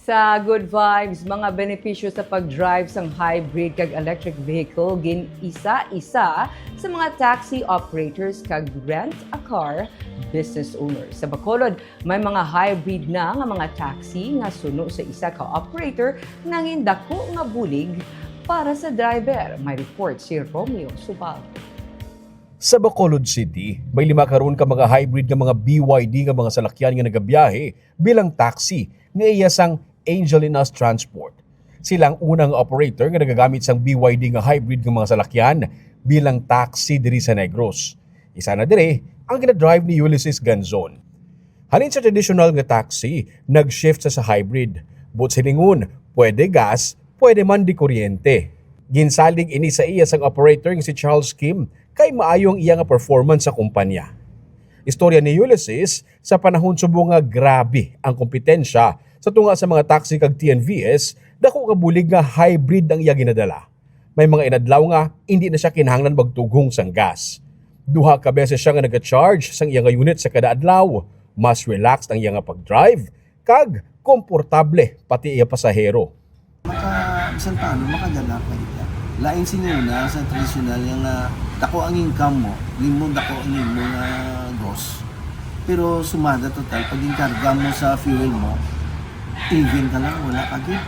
Sa Good Vibes, mga benepisyo sa pag-drive sang hybrid kag electric vehicle gin isa-isa sa mga taxi operators kag rent-a-car business owners. Sa Bacolod, may mga hybrid na nga mga taxi nga suno sa isa ka operator nangin dako nga bulig para sa driver. May report si Romeo Subal. Sa Bacolod City, may 5 karon ka mga hybrid nga mga BYD nga mga salakyan nga nagabiyahe bilang taxi nga iyasang Angelinas Transport. Silang unang operator nga nagagamit sang BYD nga hybrid nga mga salakyan bilang taxi diri sa Negros. Isa na dire ang gina-drive ni Ulysses Ganzon. Halin sa traditional nga taxi, nag-shift sa hybrid. But silingon, pwede gas, pwede man di kuryente. Ginsalig ini sa iya sang operator nga si Charles Kim kay maayong iya nga performance sa kumpanya. Istorya ni Ulysses sa panahon subo nga grabe ang kompetensya sa tunga sa mga taxi kag TNVS, dako ka bulig nga hybrid ang iya ginadala. May mga inadlaw nga hindi na siya kinahanglan magtugong sang gas. 2 ka beses siya nga naga-charge sang iya nga unit sa kada adlaw. Mas relaxed ang iya nga pag-drive kag komportable pati iya pasahero. Bisan paano makadala ka ita. Lain sinyo na sa traditional yung dako ang income mo, limon dako ang imo nga gross. Pero sumada total pag inkarga mo sa fuel mo, even ka lang wala ka gid.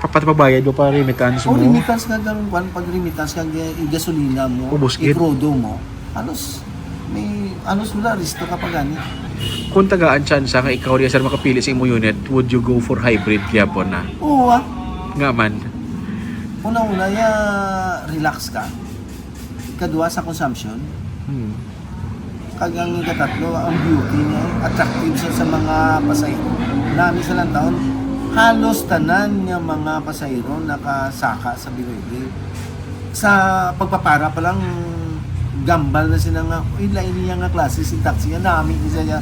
Papabayad mo pa remittance mo. O remittance nga lang pag remittance kag gasolina mo, Ubos gid. ikrudo mo, halos may wala risto ka pa gani. Kung tagaan chance nga ikaw rin sir makapili sa imo unit, would you go for hybrid gyapon na? Oo Nga man. Una-una ya relax ka. Kadua sa consumption. Kagang katatlo, ang beauty niya, attractive siya sa mga pasahero. Nami sa lang taon, halos tanan nga mga pasahero nakasaka sa BYD. Sa pagpapara pa lang, gambal na sila nga, lain niya nga klase si taxi, namin isa niya.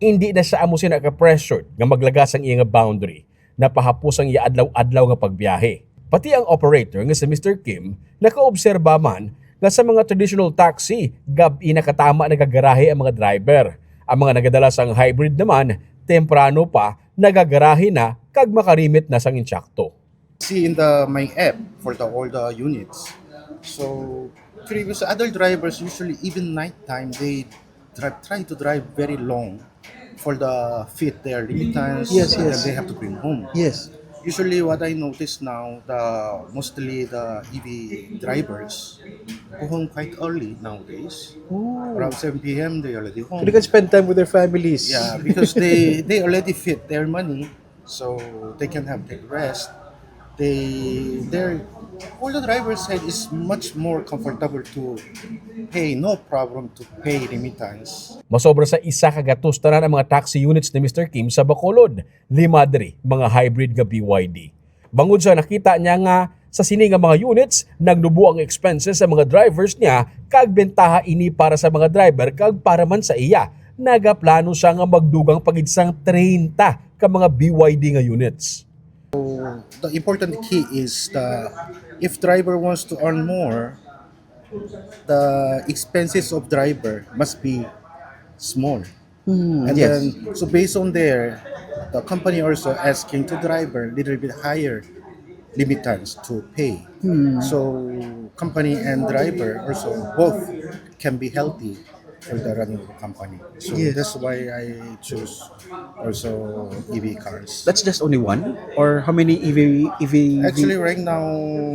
Hindi na siya amo sina ka-pressured nga maglagas ang iya nga boundary na pahapos ang iya adlaw-adlaw nga pagbiyahe. Pati ang operator nga si Mr. Kim nakaobserba man nga sa mga traditional taxi, gabi nakatama nagagarahe ang mga driver. Ang mga nagadala sang hybrid naman, temprano pa, nagagarahe na kag makarimit na sang insyakto. See in my app for all the units. So previous other drivers usually even nighttime they try to drive very long for the fit their remittance Yes. that they have to bring home. Yes. Usually what I notice now, mostly the EV drivers go home quite early nowadays. Around 7 p.m. they already home. So they can spend time with their families. Yeah, because they already fit their money, so they can have their rest. All the drivers said it's much more comfortable to pay, no problem to pay remittance. Masobra sa isa ka gatos tanan ang mga taxi units ni Mr. Kim sa Bacolod, 5 diri mga hybrid nga BYD. Bangod sa nakita niya nga sa sini nga mga units, nagnubo ang expenses sa mga drivers niya kag bentaha ini para sa mga driver kag para man sa iya. Nagaplano siya nga magdugang pagidsang 30 ka mga BYD nga units. The important key is if driver wants to earn more, the expenses of driver must be small. And then, so based on there, the company also asking to driver little bit higher remittance to pay. So company and driver also both can be healthy for the running of the company. So that's why I choose also EV cars. That's just only one? Or how many EV? Actually, right now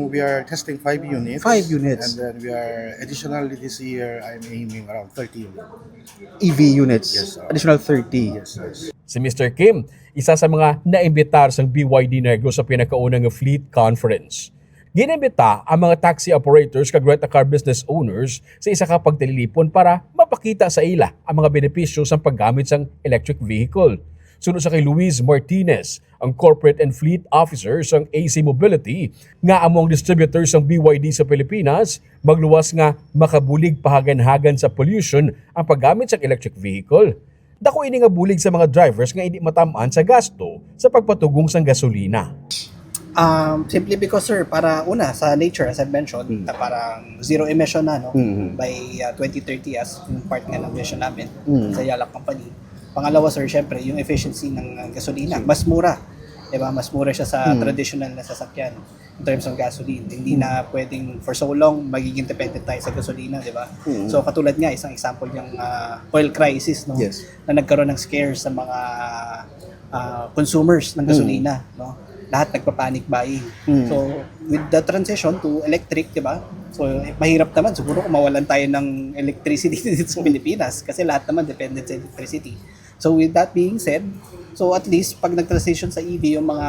we are testing 5 units. 5 units. And then we are additionally this year I'm aiming around 30 units. EV units? Yes, sir. Additional 30? Yes, yes. Si Mr. Kim, isa sa mga naimbitar sang BYD Negros sa pinakaunang fleet conference. Ginibita ang mga taxi operators kag rent-a-car business owners sa isa ka pagtililipon para mapakita sa ila ang mga benepisyo sa paggamit sang electric vehicle. Sunod sa kay Luis Martinez, ang Corporate and Fleet Officer sang AC Mobility, nga among distributors ng BYD sa Pilipinas, magluwas nga makabulig pahagan-hagan sa pollution ang paggamit sang electric vehicle. Dako ini nga bulig sa mga drivers nga hindi matamaan sa gasto sa pagpatugong sang gasolina. Simply because sir, para una sa nature as I mentioned, na parang zero emission na no by 2030 as yung part nga ng vision namin sa Yalak Company. Pangalawa sir, syempre yung efficiency ng gasolina, mas mura. Diba? Mas mura siya sa traditional na sasakyan in terms of gasoline. Hindi na pwedeng for so long magiging dependent tayo sa gasolina, di ba? So katulad nga, isang example yung oil crisis, no? Yes. Na nagkaroon ng scare sa mga consumers ng gasolina, no? Lahat nagpa-panic buying. So with the transition to electric, di ba? So mahirap naman siguro kung mawalan tayo ng electricity dito sa Pilipinas kasi lahat naman dependent sa electricity. So with that being said, so at least pag nag-transition sa EV yung mga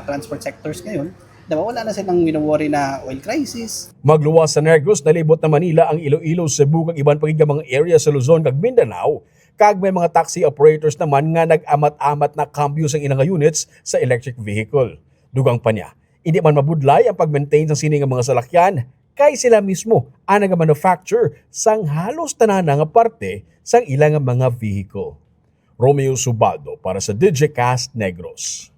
transport sectors ngayon, diba, wala na silang wino-worry na oil crisis. Magluwas sa Negros, nalibot na Manila ang Iloilo, Cebu kag iban pagig mga area sa Luzon kag Mindanao. Kag may mga taxi operators naman nga nag-amat-amat na cambio sa inang units sa electric vehicle. Dugang pa niya, hindi man mabudlay ang pag-maintain sa sining mga salakyan kay sila mismo ang nag-manufacture sang halos tanan nga parte sang ilang mga vehicle. Romeo Subaldo para sa Digicast Negros.